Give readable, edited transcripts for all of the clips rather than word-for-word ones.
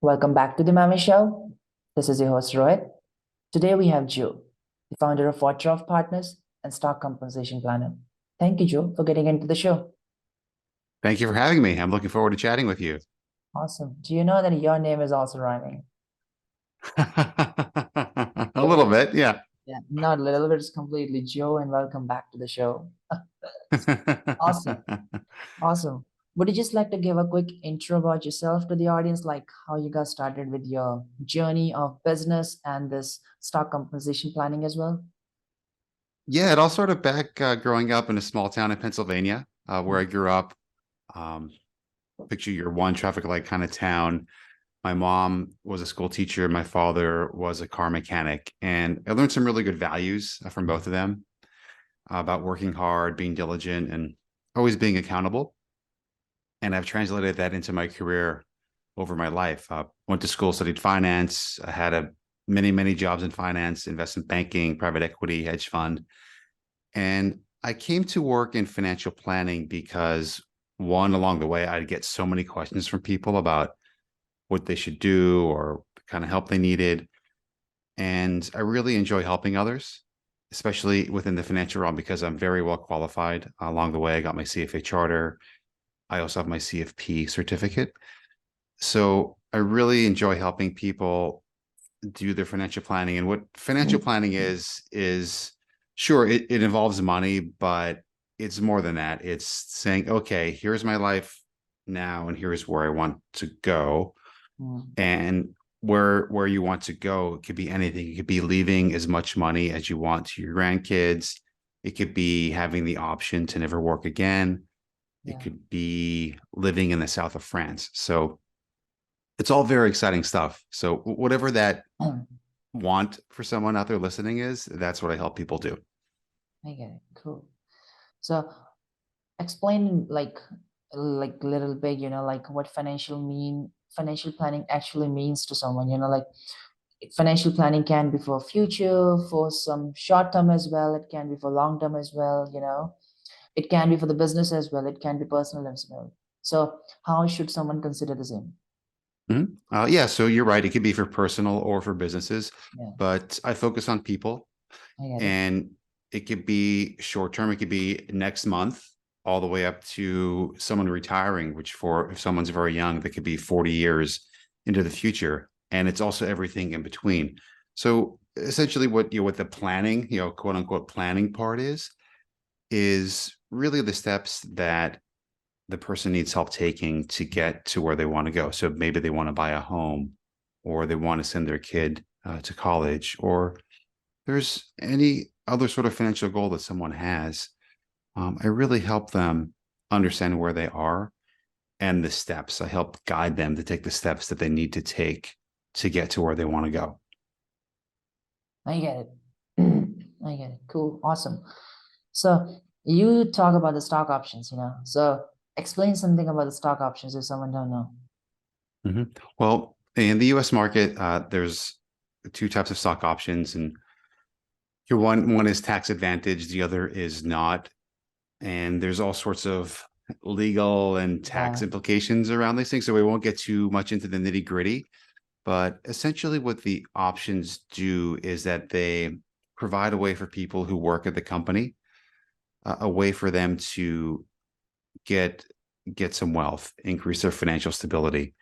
Welcome back to the Maven Show. This is your host Rohit. Today we have Joe, the founder of Fortrove Partners and stock compensation planner. Thank you, Joe, for getting into the show. Thank you for having me. I'm looking forward to chatting with you. Awesome. Do you know that your name is also rhyming? A little bit, yeah. Yeah, not a little bit, it's completely Joe, and welcome back to the show. Awesome. Awesome. Would you just like to give a quick intro about yourself to the audience, like how you got started with your journey of business and this stock compensation planning as well? Yeah, it all started back growing up in a small town in Pennsylvania, where I grew up. Um, Picture your one traffic light kind of town. My mom was a school teacher. My father was a car mechanic. And I learned some really good values from both of them about working hard, being diligent, and always being accountable. And I've translated that into my career over my life. Went to school, studied finance. I had many jobs in finance, investment banking, private equity, hedge fund. And I came to work in financial planning because one, along the way, I'd get so many questions from people about what they should do or the kind of help they needed. And I really enjoy helping others, especially within the financial realm, because I'm very well qualified. Along the way, I got my CFA charter. I also have my CFP certificate. So I really enjoy helping people do their financial planning. And what financial planning is sure, it involves money, but it's more than that. It's saying, okay, here's my life now, and here's where I want to go. Mm, And where you want to go, it could be anything. It could be leaving as much money as you want to your grandkids. It could be having the option to never work again. It yeah. could be living in the south of France. So it's all very exciting stuff. So whatever that want for someone out there listening is, that's what I help people do. I get it. Cool. So explain like little bit, like what financial planning actually means to someone, like financial planning can be for future, for some short term as well, it can be for long term as well, it can be for the business as well, it can be personal as well. So how should someone consider the same? Mhm. Yeah, so you're right. It could be for personal or for businesses, Yeah, but I focus on people, I get it. and it could be short term. It could be next month, all the way up to someone retiring, which for if someone's very young, that could be 40 years into the future. And it's also everything in between. So essentially what the planning, quote unquote planning part is really the steps that the person needs help taking to get to where they want to go. So maybe they want to buy a home, or they want to send their kid to college, or there's any other sort of financial goal that someone has. I really help them understand where they are and the steps. I help guide them to take the steps that they need to take to get to where they want to go. I get it. I get it. Cool. Awesome. So you talk about the stock options, so explain something about the stock options if someone don't know. Well, in the US market, there's two types of stock options, and one is tax advantage, the other is not. And there's all sorts of legal and tax Yeah. implications around these things. So we won't get too much into the nitty gritty. But essentially, what the options do is that they provide a way for people who work at the company, a way for them to get get some wealth, increase their financial stability.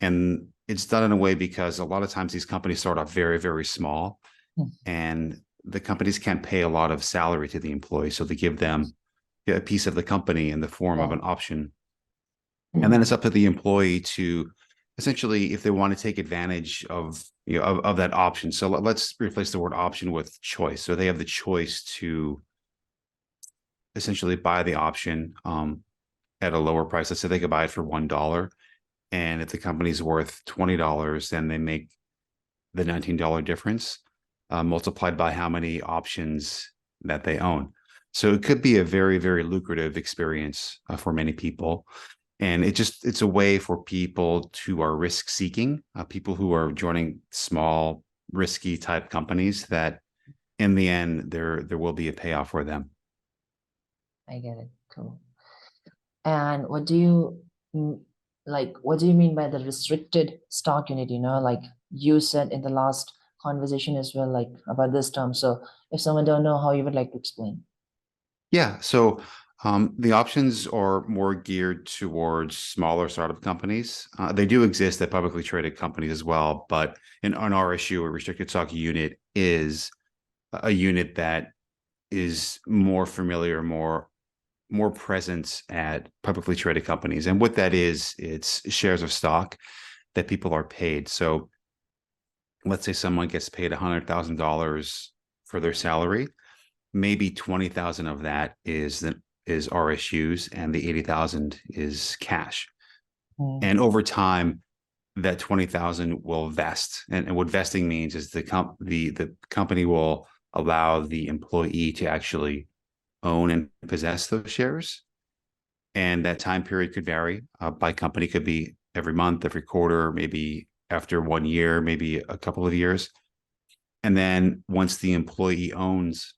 And it's done in a way because a lot of times these companies start off very small, Hmm. and the companies can't pay a lot of salary to the employees. So they give them a piece of the company in the form of Yeah. an option. And then it's up to the employee to essentially, if they want to take advantage of of that option. So let's replace the word option with choice. So they have the choice to essentially buy the option at a lower price. Let's say they could buy it for $1. And if the company's worth $20, then they make the $19 difference multiplied by how many options that they own. So it could be a very lucrative experience for many people. And it's a way for people who are risk seeking, people who are joining small, risky type companies, that in the end, there will be a payoff for them. I get it. Cool. And what do you like what do you mean by the restricted stock unit? Like you said in the last conversation as well, like about this term. So if someone don't know, how you would like to explain? Yeah. So the options are more geared towards smaller startup companies. They do exist at publicly traded companies as well, but an RSU, a restricted stock unit, is a unit that is more familiar, more presence at publicly traded companies. And what that is, it's shares of stock that people are paid. So let's say someone gets paid $100,000 for their salary, maybe 20,000 of that is RSUs, and the 80,000 is cash. Mm. And over time, that 20,000 will vest. And what vesting means is the company will allow the employee to actually own and possess those shares. And that time period could vary by company, could be every month, every quarter, maybe after 1 year, maybe a couple of years. And then once the employee owns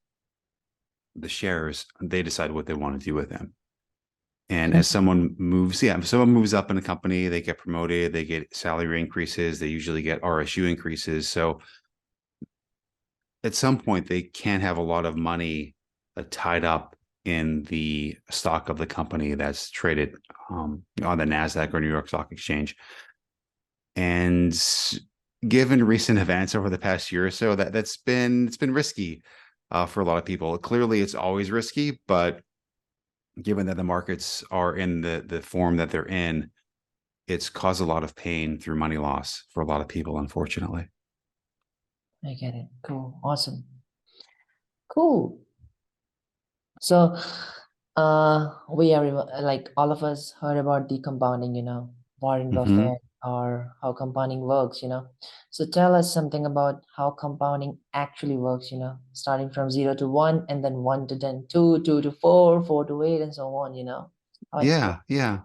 the shares, they decide what they want to do with them. And as someone moves, if someone moves up in a company, they get promoted, they get salary increases, they usually get RSU increases. So at some point, they can't have a lot of money tied up in the stock of the company that's traded on the NASDAQ or New York Stock Exchange. And given recent events over the past year or so, it's been risky for a lot of people. Clearly, it's always risky, but given that the markets are in the form that they're in, it's caused a lot of pain through money loss for a lot of people, unfortunately. I get it. Cool. Awesome. Cool. So, we everyone, like all of us heard about the compounding, Warren Hmm. Buffett, or how compounding works. So tell us something about how compounding actually works, starting from 0 to 1 and then 1 to 10, 2 to 4, 4 to 8, and so on, how it Yeah, yeah.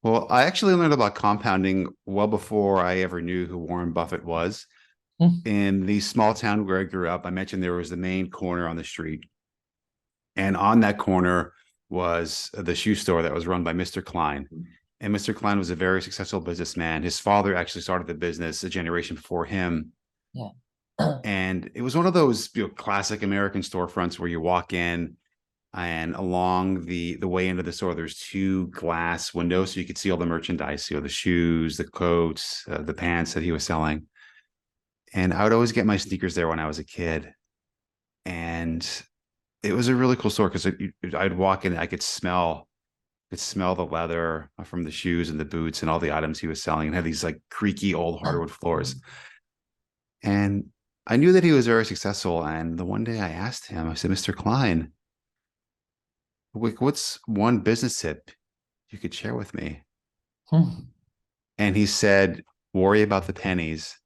Well, I actually learned about compounding well before I ever knew who Warren Buffett was. works. In the small town where I grew up, I mentioned there was the main corner on the street. And on that corner was the shoe store that was run by Mr. Klein. And Mr. Klein was a very successful businessman. His father actually started the business a generation before him. Yeah. And it was one of those classic American storefronts where you walk in, and along the way into the store, there's two glass windows so you could see all the merchandise, the shoes, the coats, the pants that he was selling. And I would always get my sneakers there when I was a kid. And it was a really cool store because I'd walk in, I could smell the leather from the shoes and the boots and all the items he was selling, and had these like creaky old hardwood floors. And I knew that he was very successful. And the one day I asked him, I said, Mr. Klein, what's one business tip you could share with me? And he said, worry about the pennies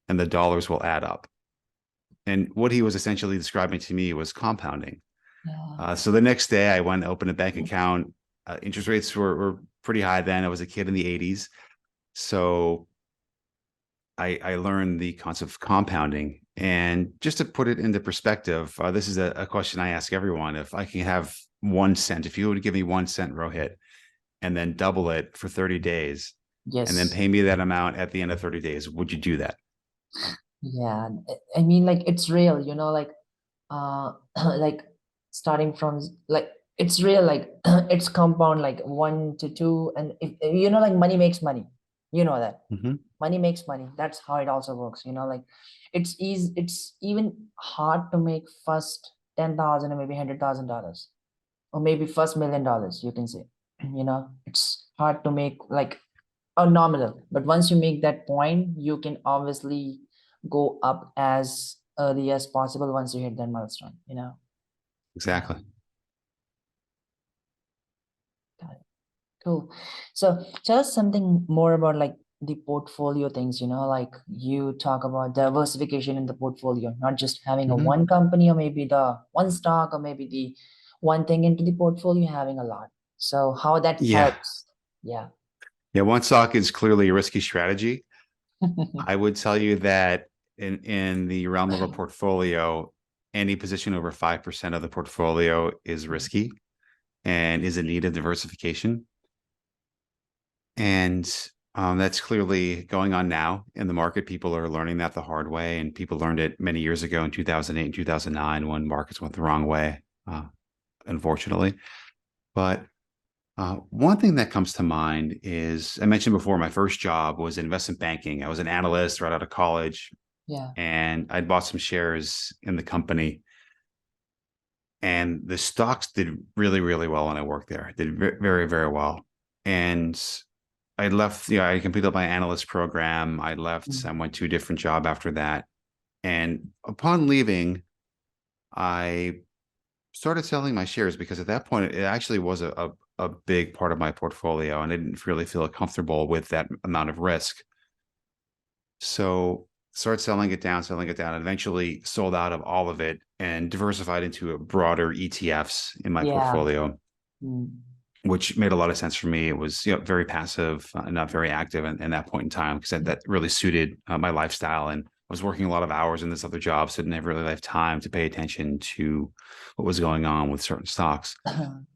and the dollars will add up. And what he was essentially describing to me was compounding. Yeah. So the next day I went and opened a bank account. Interest rates were pretty high then. I was a kid in the 80s. So I learned the concept of compounding. And just to put it into perspective, this is a question I ask everyone. If I can have 1 cent, if you would give me 1 cent, Rohit, and then double it for 30 days, and then Yes. pay me that amount at the end of 30 days, would you do that? Yeah. I mean, like it's real, like like starting from like it's real, like it's compound like 1 to 2, and if like money makes money, that Hmm. money makes money. That's how it also works, like it's even hard to make first 10,000 or maybe $100,000, or maybe first $1 million, you can say. It's hard to make like a nominal, but once you make that point, you can obviously go up as early as possible once you hit that milestone. Yeah. Exactly. Got it. Cool. So tell us something more about like the portfolio things, like you talk about diversification in the portfolio, not just having a Hmm. one company or maybe the one stock or maybe the one thing into the portfolio, having a lot. So how that Yeah. helps. Yeah. Yeah. One stock is clearly a risky strategy. I would tell you that in the realm of a portfolio, any position over 5% of the portfolio is risky and is in need of diversification. And that's clearly going on now in the market. People are learning that the hard way, and people learned it many years ago in 2008 and 2009 when markets went the wrong way, unfortunately. But one thing that comes to mind is, I mentioned before, my first job was investment banking. I was an analyst right out of college, Yeah. and I'd bought some shares in the company. And the stocks did really, really well when I worked there. Did very, very well. And I left, I completed my analyst program. I left, I Mm. went to a different job after that. And upon leaving, I started selling my shares because at that point, it actually was a big part of my portfolio. And I didn't really feel comfortable with that amount of risk. So started selling it down, and eventually sold out of all of it and diversified into a broader ETFs in my Yeah. portfolio, Mm. which made a lot of sense for me. It was, very passive and not very active in that point in time because that really suited my lifestyle. And I was working a lot of hours in this other job, so I didn't have really have time to pay attention to what was going on with certain stocks.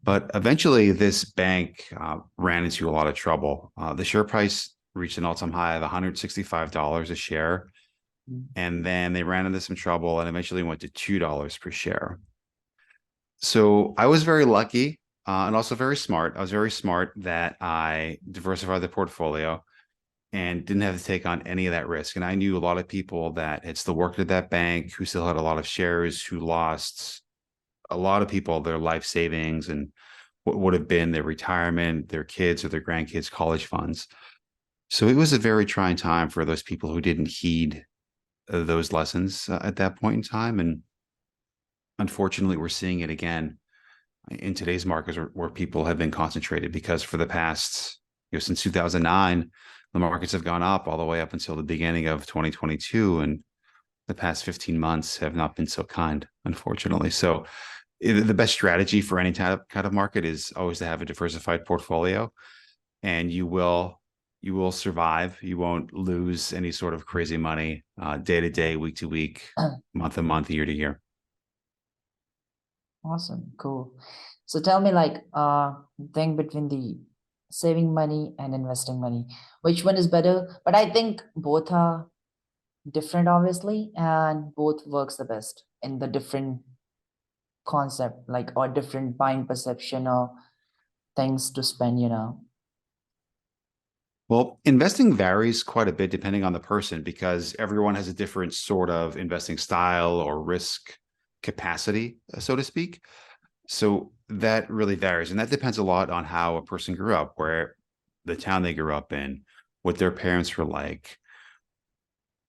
But eventually, this bank ran into a lot of trouble. The share price reached an all-time high of $165 a share, Mm. and then they ran into some trouble and eventually went to $2 per share. So I was very lucky and also very smart. I was very smart that I diversified the portfolio and didn't have to take on any of that risk. And I knew a lot of people that had still worked at that bank who still had a lot of shares, who lost a lot of people their life savings and what would have been their retirement, their kids or their grandkids' college funds. So it was a very trying time for those people who didn't heed those lessons at that point in time. And unfortunately, we're seeing it again in today's markets where people have been concentrated because for the past, since 2009, the markets have gone up all the way up until the beginning of 2022. And the past 15 months have not been so kind, unfortunately. So the best strategy for any kind of market is always to have a diversified portfolio, and you will survive. You won't lose any sort of crazy money day to day, week to week, month to month, year to year. Awesome. Cool. So tell me, like, thing between the saving money and investing money, which one is better? But I think both are different, obviously, and both works the best in the different concept, like, or different buying perception or things to spend. Well, investing varies quite a bit depending on the person because everyone has a different sort of investing style or risk capacity, so to speak. So that really varies. And that depends a lot on how a person grew up, where the town they grew up in, what their parents were like,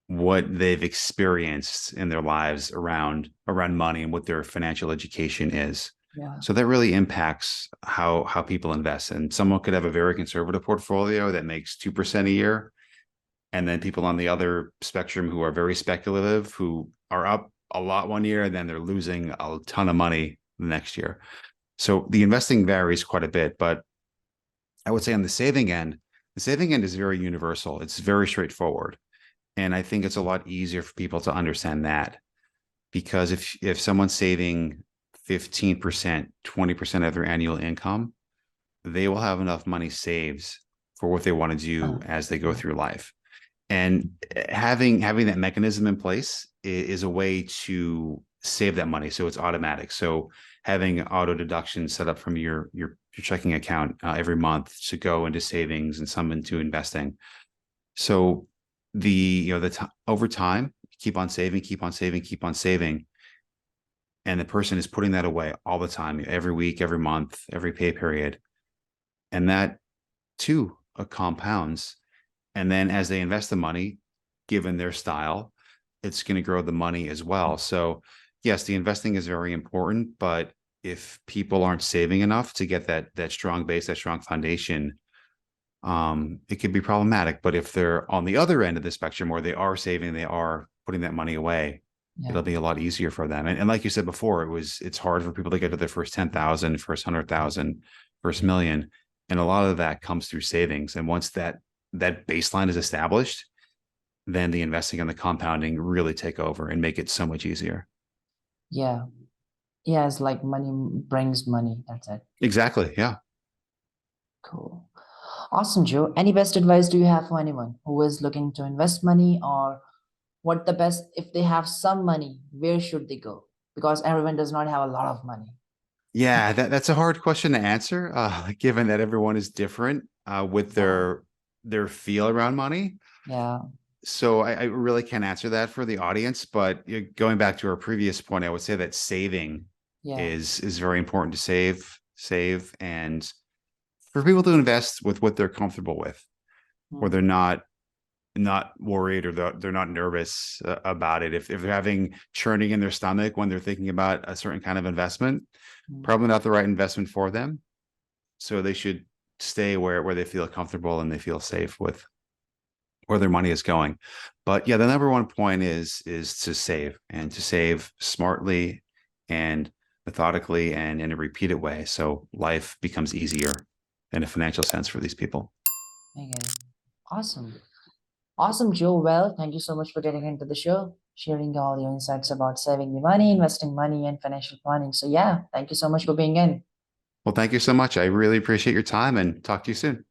what they've experienced in their lives around money and what their financial education is. Yeah. So that really impacts how people invest. And someone could have a very conservative portfolio that makes 2% a year. And then people on the other spectrum who are very speculative, who are up a lot one year, and then they're losing a ton of money the next year. So the investing varies quite a bit, but I would say on the saving end is very universal. It's very straightforward. And I think it's a lot easier for people to understand that because if someone's saving 15%, 20% of their annual income, they will have enough money saved for what they want to do as they go Yeah. through life. And having that mechanism in place is a way to save that money, so it's automatic. So having auto deduction set up from your checking account every month to go into savings and some into investing. So over time, keep on saving, keep on saving, keep on saving, and the person is putting that away all the time, every week, every month, every pay period, and that too compounds. And then as they invest the money, given their style, it's going to grow the money as well. So yes, the investing is very important, but if people aren't saving enough to get that strong base, that strong foundation, it could be problematic. But if they're on the other end of the spectrum where they are saving, they are putting that money away, Yeah. it'll be a lot easier for them. And like you said before, it's hard for people to get to their first 10,000, first 100,000, first million. And a lot of that comes through savings. And once that baseline is established, then the investing and the compounding really take over and make it so much easier. Yeah. Yeah. It's like money brings money. That's it. Exactly. Yeah. Cool. Awesome, Joe. Any best advice do you have for anyone who is looking to invest money, or what the best, if they have some money, where should they go? Because everyone does not have a lot of money. Yeah, that's a hard question to answer, given that everyone is different with Yeah, their feel around money. yeah, So I really can't answer that for the audience. But going back to our previous point, I would say that saving yeah. is very important to save, and for people to invest with what they're comfortable with, where Mm, they're not worried, or they're not nervous about it. If they're having churning in their stomach when they're thinking about a certain kind of investment, mm. probably not the right investment for them. So they should stay where they feel comfortable and they feel safe with where their money is going. But yeah, the number one point is to save, and to save smartly and methodically and in a repeated way, so life becomes easier in a financial sense for these people. I get it. Awesome. Awesome, Joe. Well, thank you so much for getting into the show, sharing all your insights about saving the money, investing money, and financial planning. So, yeah, thank you so much for being in. Well, thank you so much. I really appreciate your time, and talk to you soon.